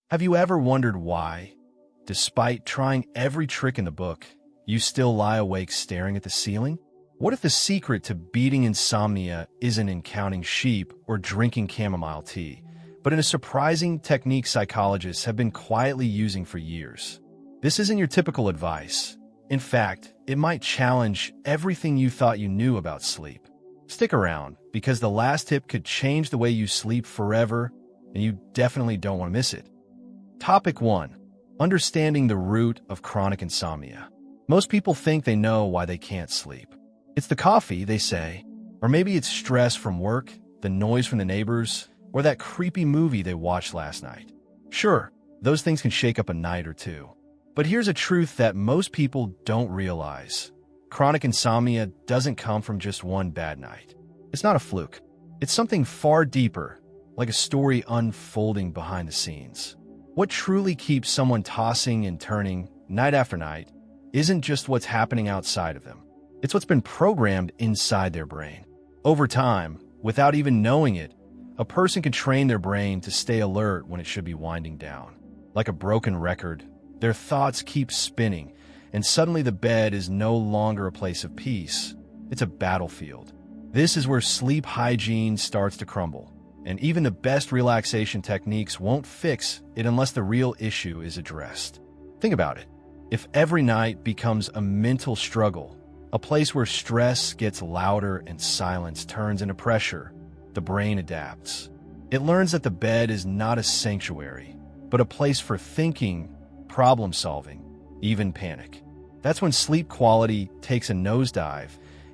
Have you ever wondered why, despite trying every trick in the book, you still lie awake staring at the ceiling? What if the secret to beating insomnia isn't in counting sheep or drinking chamomile tea, but in a surprising technique psychologists have been quietly using for years? This isn't your typical advice. In fact, it might challenge everything you thought you knew about sleep. Stick around, because the last tip could change the way you sleep forever, and you definitely don't want to miss it. Topic 1. Understanding the root of chronic insomnia. Most people think they know why they can't sleep. It's the coffee, they say, or maybe it's stress from work, the noise from the neighbors, or that creepy movie they watched last night. Sure, those things can shake up a night or two. But here's a truth that most people don't realize. Chronic insomnia doesn't come from just one bad night. It's not a fluke. It's something far deeper, like a story unfolding behind the scenes. What truly keeps someone tossing and turning night after night isn't just what's happening outside of them. It's what's been programmed inside their brain. Over time, without even knowing it, a person can train their brain to stay alert when it should be winding down. Like a broken record, their thoughts keep spinning, and suddenly the bed is no longer a place of peace. It's a battlefield. This is where sleep hygiene starts to crumble, and even the best relaxation techniques won't fix it unless the real issue is addressed. Think about it. If every night becomes a mental struggle, a place where stress gets louder and silence turns into pressure, the brain adapts. It learns that the bed is not a sanctuary, but a place for thinking, problem-solving, even panic. That's when sleep quality takes a nosedive,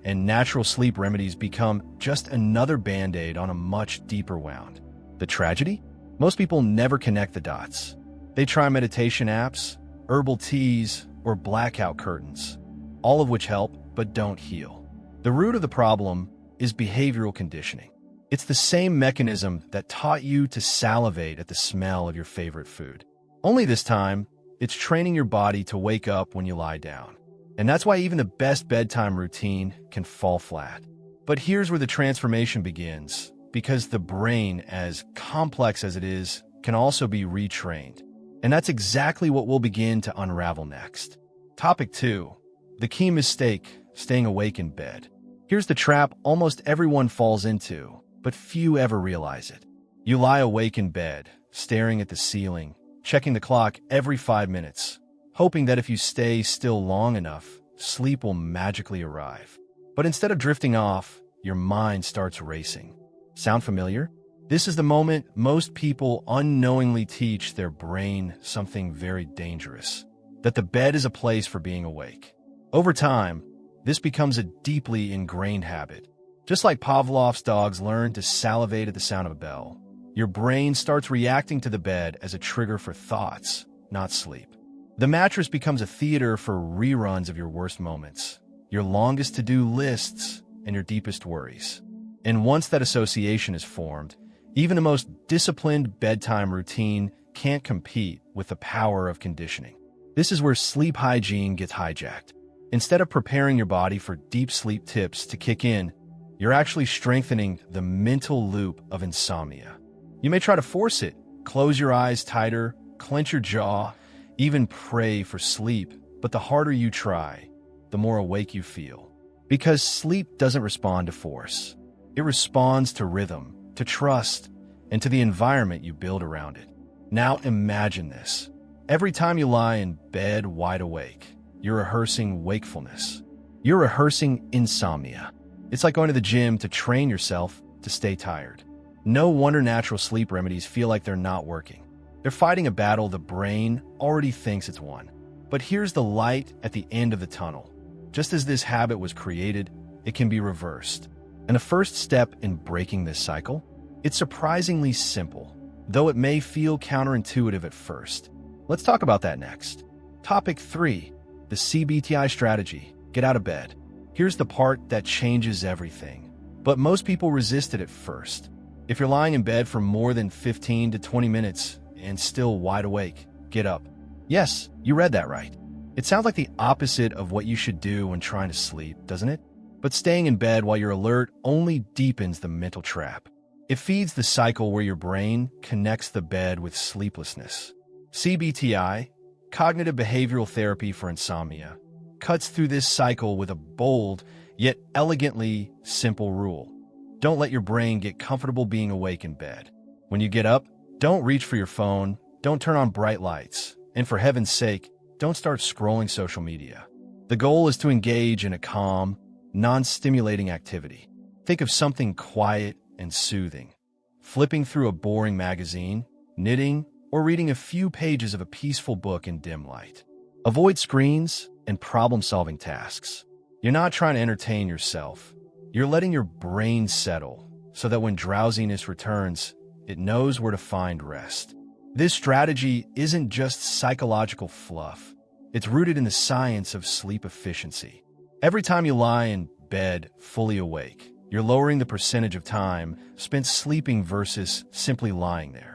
and natural sleep remedies become just another band-aid on a much deeper wound. The tragedy? Most people never connect the dots. They try meditation apps, herbal teas, or blackout curtains, all of which help but don't heal. The root of the problem is behavioral conditioning. It's the same mechanism that taught you to salivate at the smell of your favorite food. Only this time, it's training your body to wake up when you lie down. And that's why even the best bedtime routine can fall flat. But here's where the transformation begins, because the brain, as complex as it is, can also be retrained. And that's exactly what we'll begin to unravel next. Topic 2. The key mistake, staying awake in bed. Here's the trap almost everyone falls into, but few ever realize it. You lie awake in bed, staring at the ceiling, checking the clock every 5 minutes, hoping that if you stay still long enough, sleep will magically arrive. But instead of drifting off, your mind starts racing. Sound familiar? This is the moment most people unknowingly teach their brain something very dangerous, that the bed is a place for being awake. Over time, this becomes a deeply ingrained habit. Just like Pavlov's dogs learn to salivate at the sound of a bell, your brain starts reacting to the bed as a trigger for thoughts, not sleep. The mattress becomes a theater for reruns of your worst moments, your longest to-do lists, and your deepest worries. And once that association is formed, even the most disciplined bedtime routine can't compete with the power of conditioning. This is where sleep hygiene gets hijacked. Instead of preparing your body for deep sleep tips to kick in, you're actually strengthening the mental loop of insomnia. You may try to force it, close your eyes tighter, clench your jaw, even pray for sleep, but the harder you try, the more awake you feel. Because sleep doesn't respond to force. It responds to rhythm, to trust, and to the environment you build around it. Now imagine this. Every time you lie in bed wide awake, you're rehearsing wakefulness. You're rehearsing insomnia. It's like going to the gym to train yourself to stay tired. No wonder natural sleep remedies feel like they're not working. They're fighting a battle the brain already thinks it's won. But here's the light at the end of the tunnel. Just as this habit was created, it can be reversed. And the first step in breaking this cycle? It's surprisingly simple, though it may feel counterintuitive at first. Let's talk about that next. Topic 3. The CBTI strategy. Get out of bed. Here's the part that changes everything. But most people resist it at first. If you're lying in bed for more than 15 to 20 minutes and still wide awake, get up. Yes, you read that right. It sounds like the opposite of what you should do when trying to sleep, doesn't it? But staying in bed while you're alert only deepens the mental trap. It feeds the cycle where your brain connects the bed with sleeplessness. CBTI, Cognitive Behavioral Therapy for Insomnia, cuts through this cycle with a bold, yet elegantly simple rule. Don't let your brain get comfortable being awake in bed. When you get up, don't reach for your phone, don't turn on bright lights, and for heaven's sake, don't start scrolling social media. The goal is to engage in a calm, non-stimulating activity. Think of something quiet and soothing. Flipping through a boring magazine, knitting, or reading a few pages of a peaceful book in dim light. Avoid screens and problem-solving tasks. You're not trying to entertain yourself. You're letting your brain settle so that when drowsiness returns, it knows where to find rest. This strategy isn't just psychological fluff. It's rooted in the science of sleep efficiency. Every time you lie in bed fully awake, you're lowering the percentage of time spent sleeping versus simply lying there.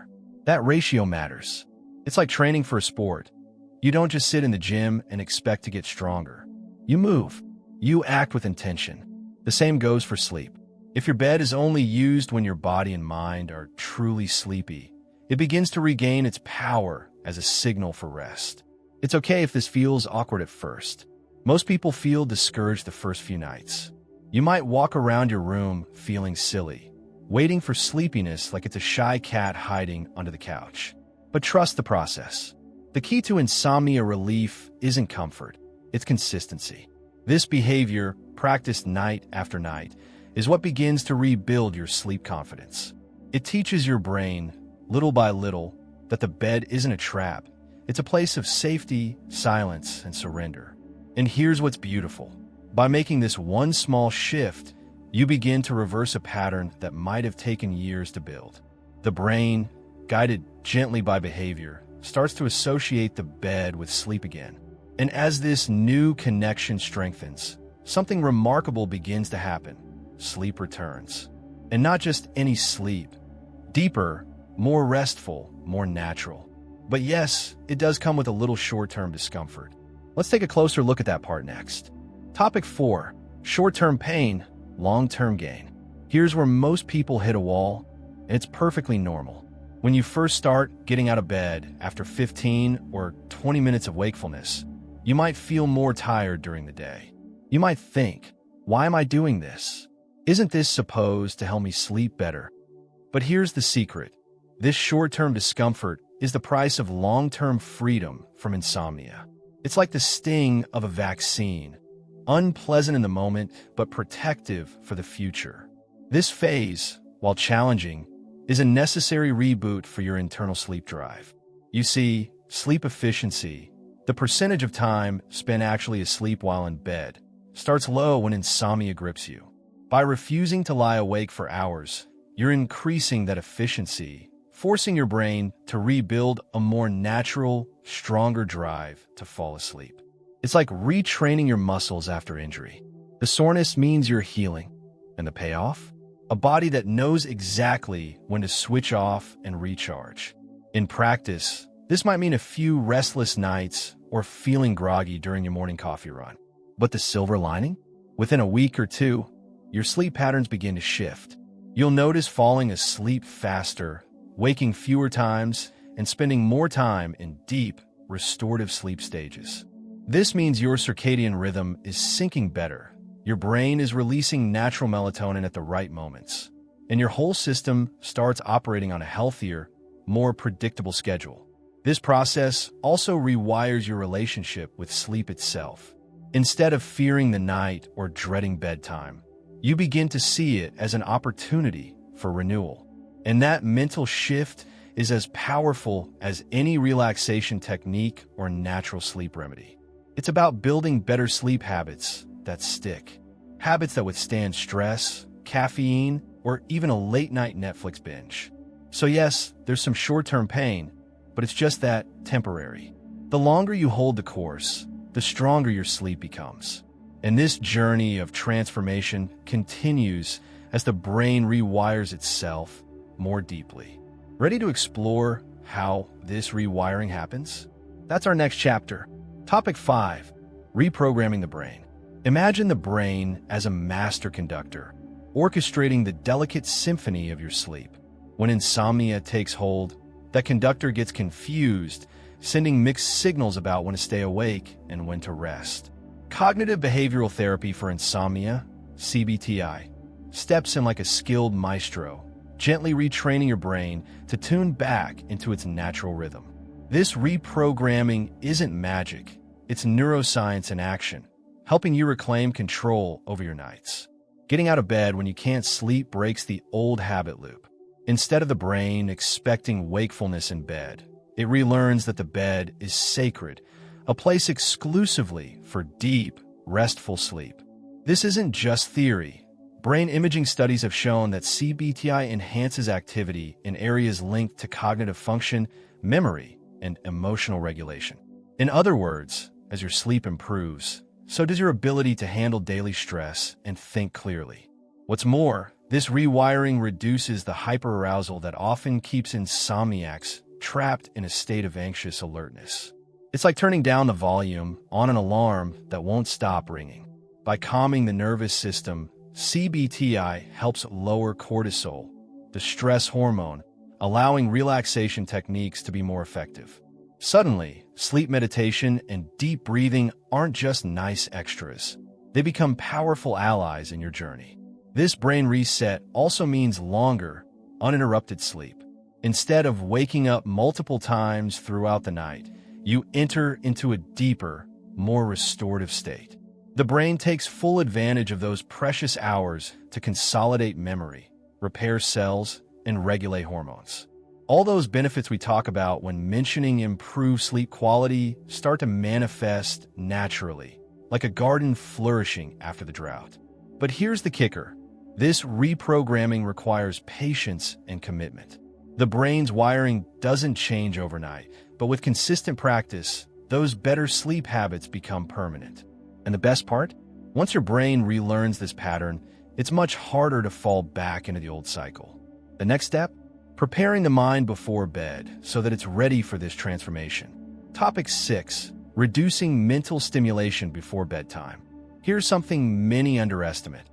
That ratio matters. It's like training for a sport. You don't just sit in the gym and expect to get stronger. You move. You act with intention. The same goes for sleep. If your bed is only used when your body and mind are truly sleepy, it begins to regain its power as a signal for rest. It's okay if this feels awkward at first. Most people feel discouraged the first few nights. You might walk around your room feeling silly, waiting for sleepiness like it's a shy cat hiding under the couch. But trust the process. The key to insomnia relief isn't comfort, it's consistency. This behavior, practiced night after night, is what begins to rebuild your sleep confidence. It teaches your brain, little by little, that the bed isn't a trap. It's a place of safety, silence, and surrender. And here's what's beautiful. By making this one small shift, you begin to reverse a pattern that might have taken years to build. The brain, guided gently by behavior, starts to associate the bed with sleep again. And as this new connection strengthens, something remarkable begins to happen. Sleep returns. And not just any sleep. Deeper, more restful, more natural. But yes, it does come with a little short-term discomfort. Let's take a closer look at that part next. Topic 4. Short-term pain, long-term gain. Here's where most people hit a wall, and it's perfectly normal. When you first start getting out of bed after 15 or 20 minutes of wakefulness, you might feel more tired during the day. You might think, why am I doing this? Isn't this supposed to help me sleep better? But here's the secret. This short-term discomfort is the price of long-term freedom from insomnia. It's like the sting of a vaccine. Unpleasant in the moment, but protective for the future. This phase, while challenging, is a necessary reboot for your internal sleep drive. You see, sleep efficiency, the percentage of time spent actually asleep while in bed, starts low when insomnia grips you. By refusing to lie awake for hours, you're increasing that efficiency, forcing your brain to rebuild a more natural, stronger drive to fall asleep. It's like retraining your muscles after injury. The soreness means you're healing. And the payoff? A body that knows exactly when to switch off and recharge. In practice, this might mean a few restless nights or feeling groggy during your morning coffee run. But the silver lining? Within a week or two, your sleep patterns begin to shift. You'll notice falling asleep faster, waking fewer times, and spending more time in deep, restorative sleep stages. This means your circadian rhythm is syncing better. Your brain is releasing natural melatonin at the right moments, and your whole system starts operating on a healthier, more predictable schedule. This process also rewires your relationship with sleep itself. Instead of fearing the night or dreading bedtime, you begin to see it as an opportunity for renewal. And that mental shift is as powerful as any relaxation technique or natural sleep remedy. It's about building better sleep habits that stick. Habits that withstand stress, caffeine, or even a late-night Netflix binge. So yes, there's some short-term pain, but it's just that temporary. The longer you hold the course, the stronger your sleep becomes. And this journey of transformation continues as the brain rewires itself more deeply. Ready to explore how this rewiring happens? That's our next chapter. Topic 5. Reprogramming the brain. Imagine the brain as a master conductor, orchestrating the delicate symphony of your sleep. When insomnia takes hold, that conductor gets confused sending mixed signals about when to stay awake and when to rest. Cognitive behavioral therapy for insomnia, CBTI, steps in like a skilled maestro, gently retraining your brain to tune back into its natural rhythm. This reprogramming isn't magic, it's neuroscience in action, helping you reclaim control over your nights. Getting out of bed when you can't sleep breaks the old habit loop. Instead of the brain expecting wakefulness in bed, it relearns that the bed is sacred, a place exclusively for deep, restful sleep. This isn't just theory. Brain imaging studies have shown that CBTI enhances activity in areas linked to cognitive function, memory, and emotional regulation. In other words, as your sleep improves, so does your ability to handle daily stress and think clearly. What's more, this rewiring reduces the hyperarousal that often keeps insomniacs trapped in a state of anxious alertness. It's like turning down the volume on an alarm that won't stop ringing. By calming the nervous system, CBTI helps lower cortisol, the stress hormone, allowing relaxation techniques to be more effective. Suddenly, sleep meditation and deep breathing aren't just nice extras. They become powerful allies in your journey. This brain reset also means longer, uninterrupted sleep. Instead of waking up multiple times throughout the night, you enter into a deeper, more restorative state. The brain takes full advantage of those precious hours to consolidate memory, repair cells, and regulate hormones. All those benefits we talk about when mentioning improved sleep quality start to manifest naturally, like a garden flourishing after the drought. But here's the kicker. This reprogramming requires patience and commitment. The brain's wiring doesn't change overnight, but with consistent practice, those better sleep habits become permanent. And the best part? Once your brain relearns this pattern, it's much harder to fall back into the old cycle. The next step? Preparing the mind before bed so that it's ready for this transformation. Topic 6. Reducing mental stimulation before bedtime. Here's something many underestimate.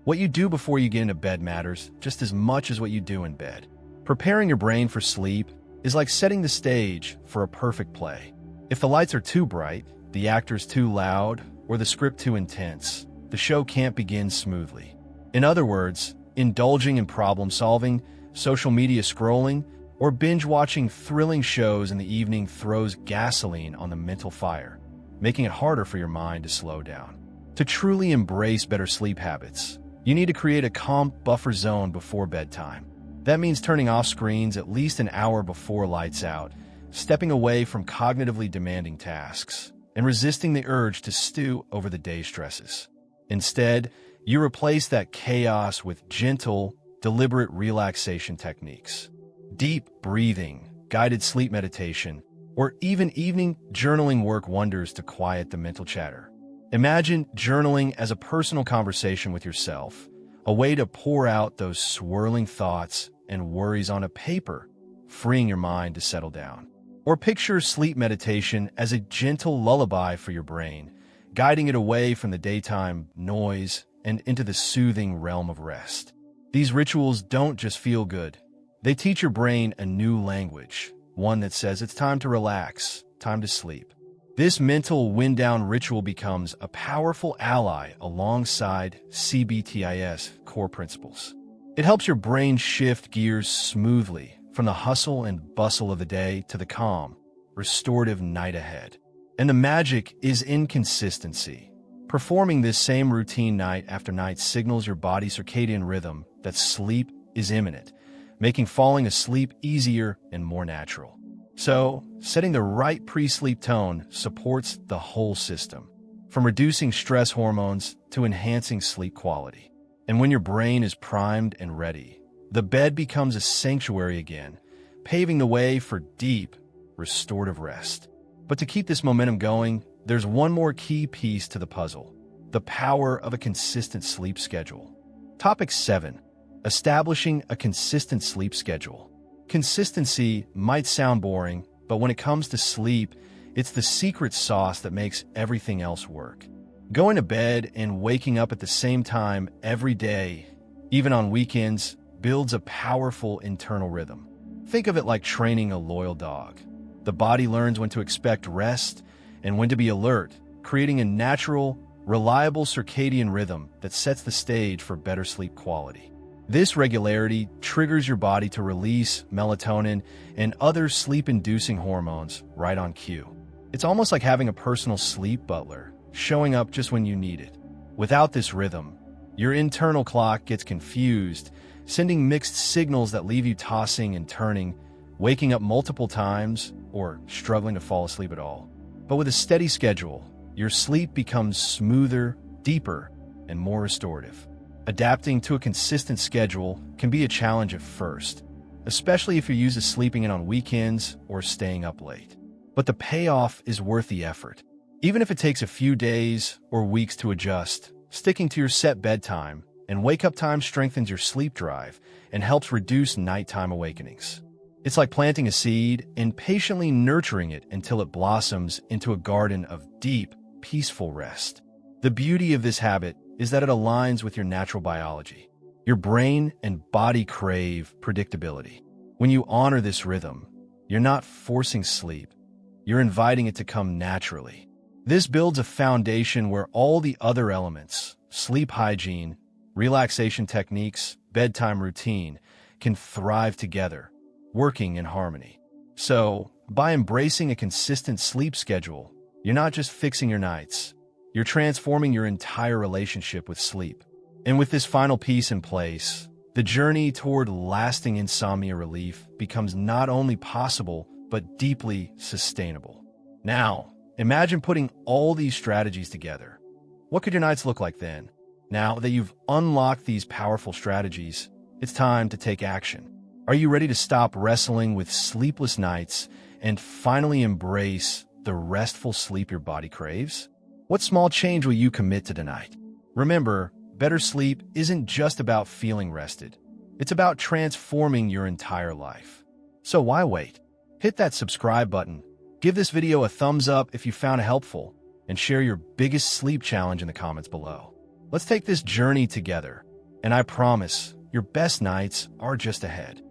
What you do before you get into bed matters just as much as what you do in bed. Preparing your brain for sleep is like setting the stage for a perfect play. If the lights are too bright, the actors too loud, or the script too intense, the show can't begin smoothly. In other words, indulging in problem solving, social media scrolling, or binge-watching thrilling shows in the evening throws gasoline on the mental fire, making it harder for your mind to slow down. To truly embrace better sleep habits, you need to create a calm buffer zone before bedtime. That means turning off screens at least an hour before lights out, stepping away from cognitively demanding tasks, and resisting the urge to stew over the day's stresses. Instead, you replace that chaos with gentle, deliberate relaxation techniques. Deep breathing, guided sleep meditation, or even evening journaling work wonders to quiet the mental chatter. Imagine journaling as a personal conversation with yourself, a way to pour out those swirling thoughts and worries on a paper, freeing your mind to settle down. Or picture sleep meditation as a gentle lullaby for your brain, guiding it away from the daytime noise and into the soothing realm of rest. These rituals don't just feel good. They teach your brain a new language, one that says it's time to relax, time to sleep. This mental wind-down ritual becomes a powerful ally alongside CBTI's core principles. It helps your brain shift gears smoothly from the hustle and bustle of the day to the calm, restorative night ahead. And the magic is in consistency. Performing this same routine night after night signals your body's circadian rhythm that sleep is imminent, making falling asleep easier and more natural. So, setting the right pre-sleep tone supports the whole system, from reducing stress hormones to enhancing sleep quality. And when your brain is primed and ready, the bed becomes a sanctuary again, paving the way for deep, restorative rest. But to keep this momentum going, there's one more key piece to the puzzle: the power of a consistent sleep schedule. Topic 7. Establishing a consistent sleep schedule. Consistency might sound boring, but when it comes to sleep, it's the secret sauce that makes everything else work. Going to bed and waking up at the same time every day, even on weekends, builds a powerful internal rhythm. Think of it like training a loyal dog. The body learns when to expect rest and when to be alert, creating a natural, reliable circadian rhythm that sets the stage for better sleep quality. This regularity triggers your body to release melatonin and other sleep-inducing hormones right on cue. It's almost like having a personal sleep butler, showing up just when you need it. Without this rhythm, your internal clock gets confused, sending mixed signals that leave you tossing and turning, waking up multiple times, or struggling to fall asleep at all. But with a steady schedule, your sleep becomes smoother, deeper, and more restorative. Adapting to a consistent schedule can be a challenge at first, especially if you're used to sleeping in on weekends or staying up late. But the payoff is worth the effort. Even if it takes a few days or weeks to adjust, sticking to your set bedtime and wake-up time strengthens your sleep drive and helps reduce nighttime awakenings. It's like planting a seed and patiently nurturing it until it blossoms into a garden of deep, peaceful rest. The beauty of this habit is that it aligns with your natural biology. Your brain and body crave predictability. When you honor this rhythm, you're not forcing sleep. You're inviting it to come naturally. This builds a foundation where all the other elements, sleep hygiene, relaxation techniques, bedtime routine, can thrive together, working in harmony. So, by embracing a consistent sleep schedule, you're not just fixing your nights, you're transforming your entire relationship with sleep. And with this final piece in place, the journey toward lasting insomnia relief becomes not only possible, but deeply sustainable. Now, imagine putting all these strategies together. What could your nights look like then? Now that you've unlocked these powerful strategies, it's time to take action. Are you ready to stop wrestling with sleepless nights and finally embrace the restful sleep your body craves? What small change will you commit to tonight? Remember, better sleep isn't just about feeling rested. It's about transforming your entire life. So why wait? Hit that subscribe button, give this video a thumbs up if you found it helpful, and share your biggest sleep challenge in the comments below. Let's take this journey together, and I promise your best nights are just ahead.